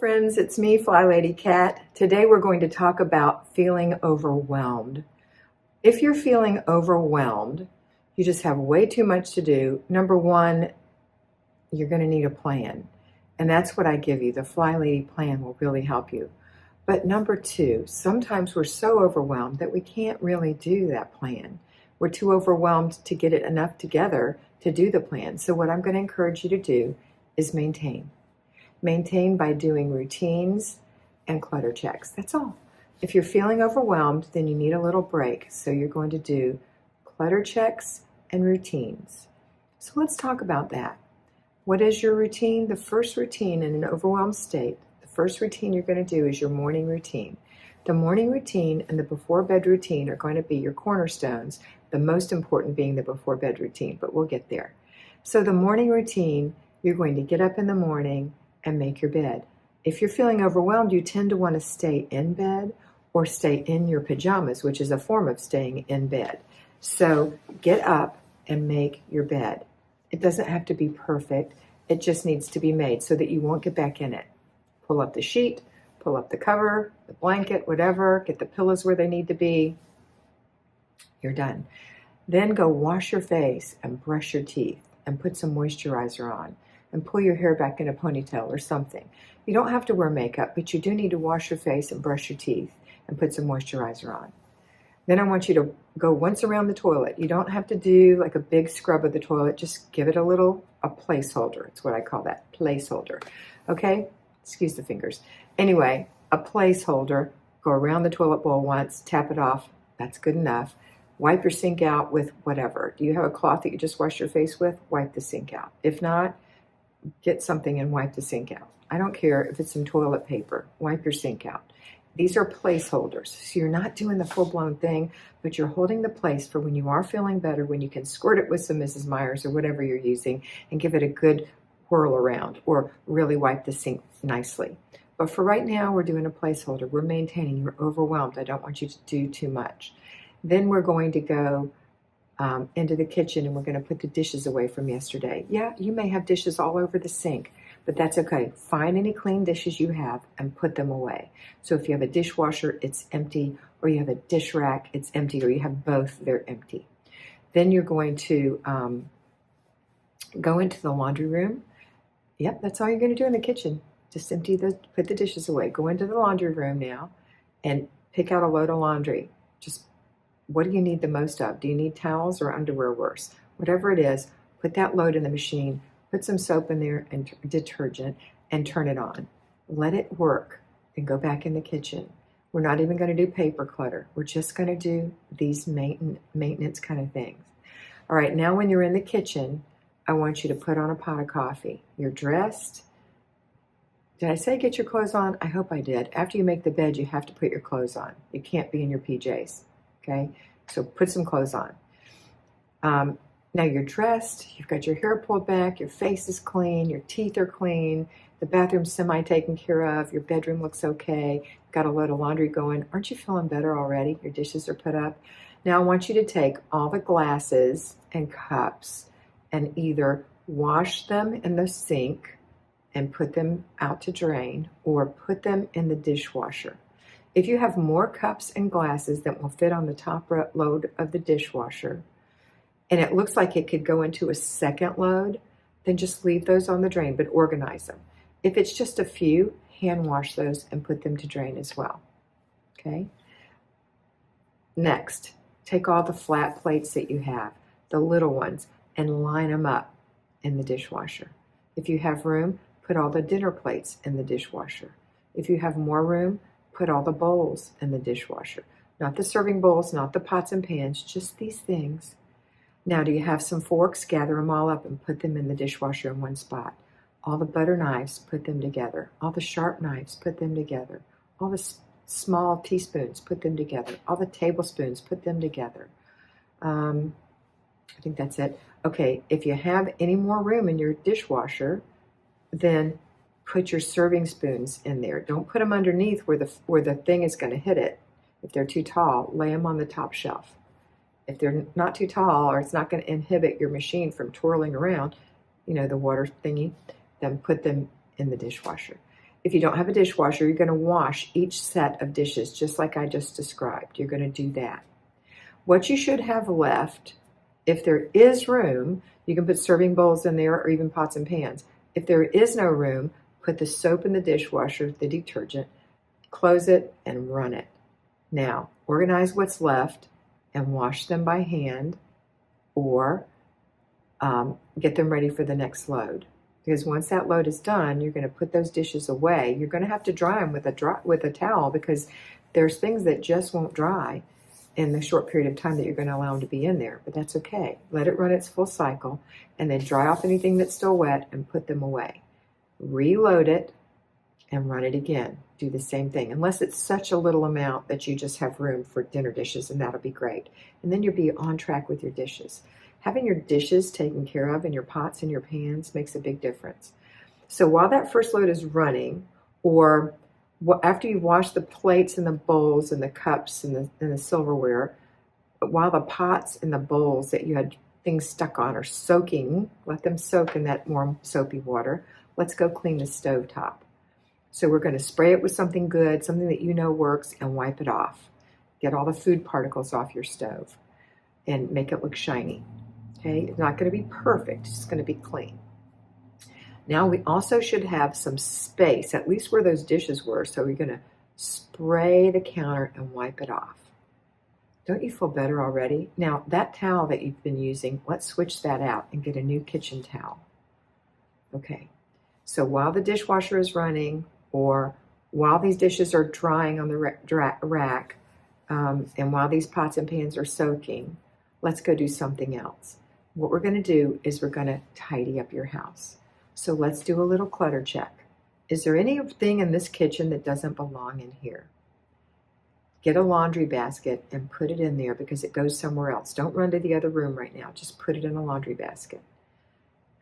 friends, it's me, FlyLady Kat. Today we're going to talk about feeling overwhelmed. If you're feeling overwhelmed, you just have way too much to do. Number one, you're going to need a plan. And that's what I give you. The FlyLady plan will really help you. But number two, sometimes we're so overwhelmed that we can't really do that plan. We're too overwhelmed to get it enough together to do the plan. So what I'm going to encourage you to do is maintain. Maintain by doing routines and clutter checks. That's all. If you're feeling overwhelmed, then you need a little break. So you're going to do clutter checks and routines. So let's talk about that. What is your routine? The first routine in an overwhelmed state, the first routine you're going to do is your morning routine. The morning routine and the before bed routine are going to be your cornerstones, the most important being the before bed routine, but we'll get there. So the morning routine, you're going to get up in the morning and make your bed. If you're feeling overwhelmed, you tend to want to stay in bed or stay in your pajamas, which is a form of staying in bed. So get up and make your bed. It doesn't have to be perfect. It just needs to be made so that you won't get back in it. Pull up the sheet, pull up the cover, the blanket, whatever, get the pillows where they need to be. You're done. Then go wash your face and brush your teeth and put some moisturizer on and pull your hair back in a ponytail or something. You don't have to wear makeup, but you do need to wash your face and brush your teeth and put some moisturizer on. Then I want you to go once around the toilet. You don't have to do like a big scrub of the toilet. Just give it a placeholder. It's what I call that, placeholder. Okay? Excuse the fingers. Anyway, a placeholder. Go around the toilet bowl once, tap it off. That's good enough. Wipe your sink out with whatever. Do you have a cloth that you just wash your face with? Wipe the sink out. If not, get something and wipe the sink out. I don't care if it's some toilet paper. Wipe your sink out. These are placeholders. So you're not doing the full-blown thing, but you're holding the place for when you are feeling better, when you can squirt it with some Mrs. Meyer's or whatever you're using and give it a good whirl around or really wipe the sink nicely. But for right now, we're doing a placeholder. We're maintaining. You're overwhelmed. I don't want you to do too much. Then we're going to go into the kitchen and we're going to put the dishes away from yesterday. Yeah, you may have dishes all over the sink, but that's okay. Find any clean dishes you have and put them away. So if you have a dishwasher, it's empty, or you have a dish rack, it's empty, or you have both, they're empty. Then you're going to go into the laundry room. Yep, that's all you're going to do in the kitchen. Just put the dishes away. Go into the laundry room now and pick out a load of laundry. Just what do you need the most of? Do you need towels or underwear worse? Whatever it is, put that load in the machine, put some soap in there and detergent and turn it on. Let it work and go back in the kitchen. We're not even going to do paper clutter. We're just going to do these maintenance kind of things. All right, now when you're in the kitchen, I want you to put on a pot of coffee. You're dressed. Did I say get your clothes on? I hope I did. After you make the bed, you have to put your clothes on. You can't be in your PJs. Okay, so put some clothes on. Now you're dressed, you've got your hair pulled back, your face is clean, your teeth are clean, the bathroom's semi-taken care of, your bedroom looks okay, got a load of laundry going. Aren't you feeling better already? Your dishes are put up. Now I want you to take all the glasses and cups and either wash them in the sink and put them out to drain or put them in the dishwasher. If you have more cups and glasses that will fit on the top load of the dishwasher, and it looks like it could go into a second load, then just leave those on the drain, but organize them. If it's just a few, hand wash those and put them to drain as well. Okay? Next, take all the flat plates that you have, the little ones, and line them up in the dishwasher. If you have room, put all the dinner plates in the dishwasher. If you have more room, put all the bowls in the dishwasher. Not the serving bowls, not the pots and pans, just these things. Now, do you have some forks? Gather them all up and put them in the dishwasher in one spot. All the butter knives, put them together. All the sharp knives, put them together. All the small teaspoons, put them together. All the tablespoons, put them together. I think that's it. Okay, if you have any more room in your dishwasher, then put your serving spoons in there. Don't put them underneath where the thing is going to hit it. If they're too tall, lay them on the top shelf. If they're not too tall or it's not going to inhibit your machine from twirling around, the water thingy, then put them in the dishwasher. if you don't have a dishwasher, you're going to wash each set of dishes just like I just described. You're going to do that. What you should have left, if there is room, you can put serving bowls in there or even pots and pans. If there is no room, put the soap in the dishwasher, the detergent, close it, and run it. Now, organize what's left and wash them by hand, or get them ready for the next load. Because once that load is done, you're going to put those dishes away. You're going to have to dry them with a towel, because there's things that just won't dry in the short period of time that you're going to allow them to be in there. But that's okay. Let it run its full cycle, and then dry off anything that's still wet and put them away. Reload it and run it again. Do the same thing, unless it's such a little amount that you just have room for dinner dishes, and that'll be great. And then you'll be on track with your dishes. Having your dishes taken care of and your pots and your pans makes a big difference. So while that first load is running, or after you've washed the plates and the bowls and the cups and the silverware, while the pots and the bowls that you had things stuck on are soaking, let them soak in that warm soapy water. Let's go clean the stove top. So we're going to spray it with something good, something that you know works, and wipe it off. Get all the food particles off your stove and make it look shiny. Okay, it's not going to be perfect, it's just going to be clean. Now we also should have some space, at least where those dishes were, so we're going to spray the counter and wipe it off. Don't you feel better already? Now that towel that you've been using, let's switch that out and get a new kitchen towel. Okay, so while the dishwasher is running, or while these dishes are drying on the rack, and while these pots and pans are soaking, let's go do something else. What we're going to do is we're going to tidy up your house. So let's do a little clutter check. Is there anything in this kitchen that doesn't belong in here? Get a laundry basket and put it in there, because it goes somewhere else. Don't run to the other room right now. Just put it in a laundry basket.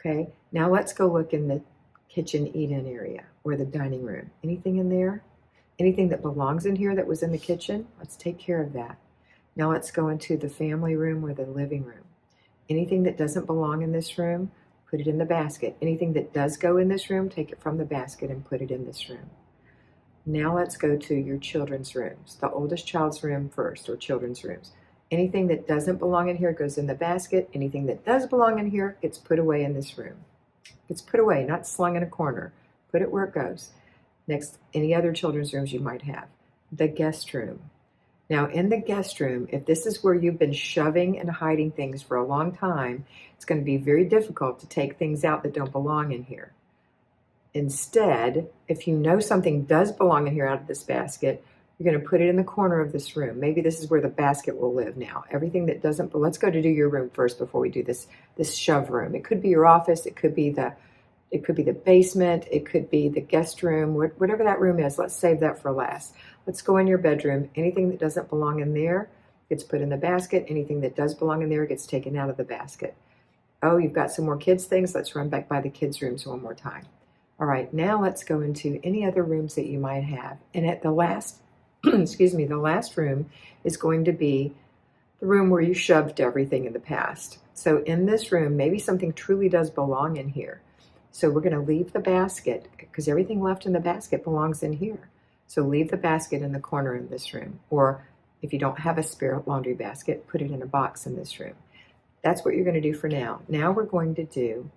Okay, now let's go look in the kitchen eat-in area or the dining room. Anything in there? Anything that belongs in here that was in the kitchen? Let's take care of that. Now let's go into the family room or the living room. Anything that doesn't belong in this room, put it in the basket. Anything that does go in this room, take it from the basket and put it in this room. Now let's go to your children's rooms, the oldest child's room first, or children's rooms. Anything that doesn't belong in here goes in the basket. Anything that does belong in here gets put away in this room. It's put away, not slung in a corner. Put it where it goes. Next, any other children's rooms you might have. The guest room. Now, in the guest room, if this is where you've been shoving and hiding things for a long time, it's going to be very difficult to take things out that don't belong in here. Instead, if you know something does belong in here out of this basket, you're going to put it in the corner of this room. Maybe this is where the basket will live now. Everything that doesn't, but let's go to do your room first before we do this shove room. It could be your office. It could be the basement. It could be the guest room. Whatever that room is, let's save that for last. Let's go in your bedroom. Anything that doesn't belong in there gets put in the basket. Anything that does belong in there gets taken out of the basket. Oh, you've got some more kids' things. Let's run back by the kids' rooms one more time. All right, now let's go into any other rooms that you might have. And at the last, the last room is going to be the room where you shoved everything in the past. So in this room, maybe something truly does belong in here. So we're going to leave the basket, because everything left in the basket belongs in here. So leave the basket in the corner in this room. Or if you don't have a spare laundry basket, put it in a box in this room. That's what you're going to do for now. Now we're going to do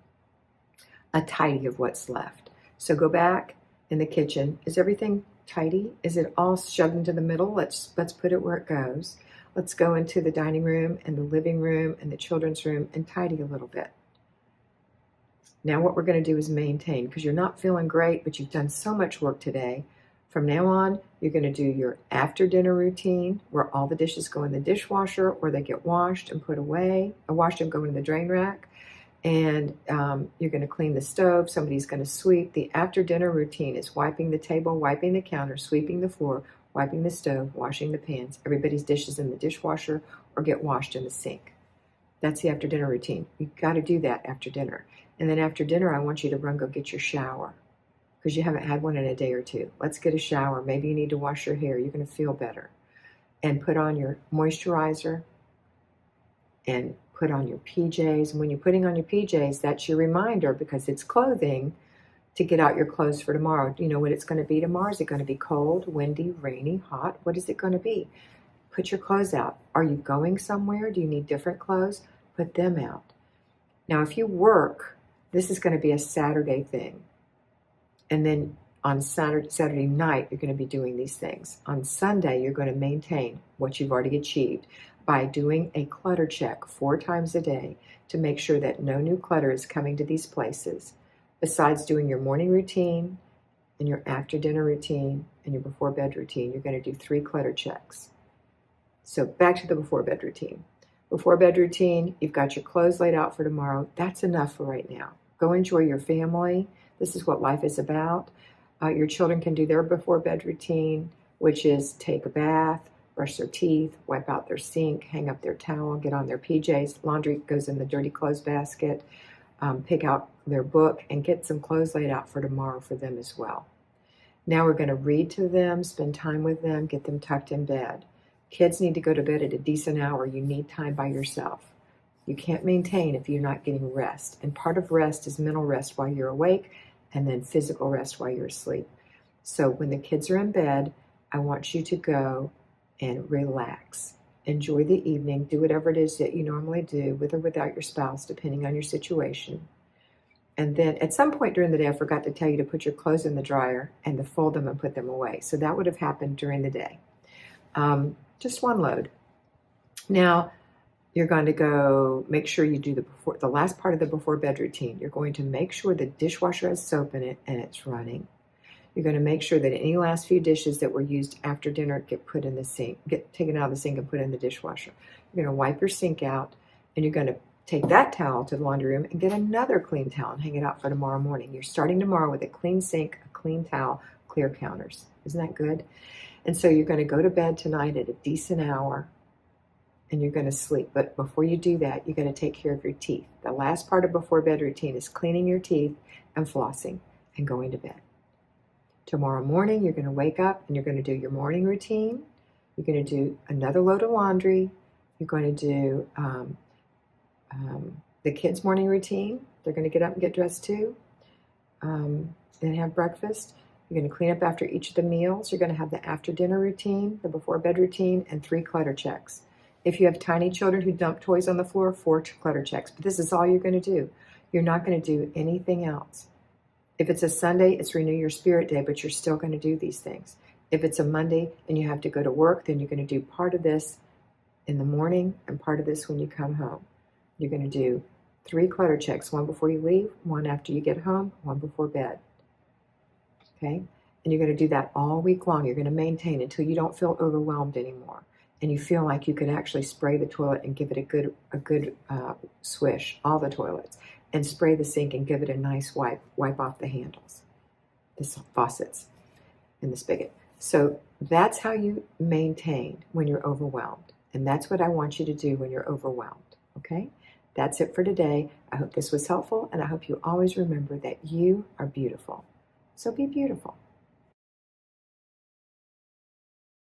a tidy of what's left. So go back in the kitchen. Is everything tidy? Is it all shoved into the middle? Let's put it where it goes. Let's go into the dining room and the living room and the children's room and tidy a little bit. Now what we're going to do is maintain, because you're not feeling great, but you've done so much work today. From now on, you're going to do your after dinner routine, where all the dishes go in the dishwasher, or they get washed and put away, or washed and go in the drain rack. And you're going to clean the stove. Somebody's going to sweep. The after dinner routine is wiping the table, wiping the counter, sweeping the floor, wiping the stove, washing the pans, everybody's dishes in the dishwasher, or get washed in the sink. That's the after dinner routine. You've got to do that after dinner. And then after dinner, I want you to run, go get your shower, because you haven't had one in a day or two. Let's get a shower. Maybe you need to wash your hair. You're going to feel better. And put on your moisturizer and put on your PJs. And when you're putting on your PJs, that's your reminder, because it's clothing, to get out your clothes for tomorrow. Do you know what it's going to be tomorrow? Is it going to be cold, windy, rainy, hot? What is it going to be? Put your clothes out. Are you going somewhere? Do you need different clothes? Put them out. Now, if you work, this is going to be a Saturday thing. And then on Saturday night, you're going to be doing these things. On Sunday, you're going to maintain what you've already achieved by doing a clutter check 4 times a day to make sure that no new clutter is coming to these places. Besides doing your morning routine and your after dinner routine and your before bed routine, you're going to do 3 clutter checks. So back to the before bed routine. Before bed routine, you've got your clothes laid out for tomorrow. That's enough for right now. Go enjoy your family. This is what life is about. Your children can do their before bed routine, which is take a bath, brush their teeth, wipe out their sink, hang up their towel, get on their PJs. Laundry goes in the dirty clothes basket. Pick out their book and get some clothes laid out for tomorrow for them as well. Now we're going to read to them, spend time with them, get them tucked in bed. Kids need to go to bed at a decent hour. You need time by yourself. You can't maintain if you're not getting rest. And part of rest is mental rest while you're awake and then physical rest while you're asleep. So when the kids are in bed, I want you to go and relax. Enjoy the evening. Do whatever it is that you normally do with or without your spouse, depending on your situation. And then at some point during the day, I forgot to tell you to put your clothes in the dryer and to fold them and put them away. So that would have happened during the day. Just one load. Now, you're going to go make sure you do the last part of the before bed routine. You're going to make sure the dishwasher has soap in it and it's running. You're going to make sure that any last few dishes that were used after dinner get put in the sink, get taken out of the sink and put in the dishwasher. You're going to wipe your sink out, and you're going to take that towel to the laundry room and get another clean towel and hang it out for tomorrow morning. You're starting tomorrow with a clean sink, a clean towel, clear counters. Isn't that good? And so you're going to go to bed tonight at a decent hour, and you're going to sleep. But before you do that, you're going to take care of your teeth. The last part of before bed routine is cleaning your teeth and flossing and going to bed. Tomorrow morning, you're going to wake up and you're going to do your morning routine. You're going to do another load of laundry. You're going to do the kids' morning routine. They're going to get up and get dressed too. Then have breakfast. You're going to clean up after each of the meals. You're going to have the after dinner routine, the before bed routine, and 3 clutter checks. If you have tiny children who dump toys on the floor, 4 clutter checks. But this is all you're going to do. You're not going to do anything else. If it's a Sunday, it's Renew Your Spirit Day, but you're still going to do these things. If it's a Monday and you have to go to work, then you're going to do part of this in the morning and part of this when you come home. You're going to do 3 clutter checks, 1 before you leave, 1 after you get home, 1 before bed. Okay? And you're going to do that all week long. You're going to maintain until you don't feel overwhelmed anymore. And you feel like you could actually spray the toilet and give it a good swish, all the toilets, and spray the sink and give it a nice wipe off the handles, the faucets, and the spigot. So that's how you maintain when you're overwhelmed. And that's what I want you to do when you're overwhelmed. Okay? That's it for today. I hope this was helpful, and I hope you always remember that you are beautiful. So be beautiful.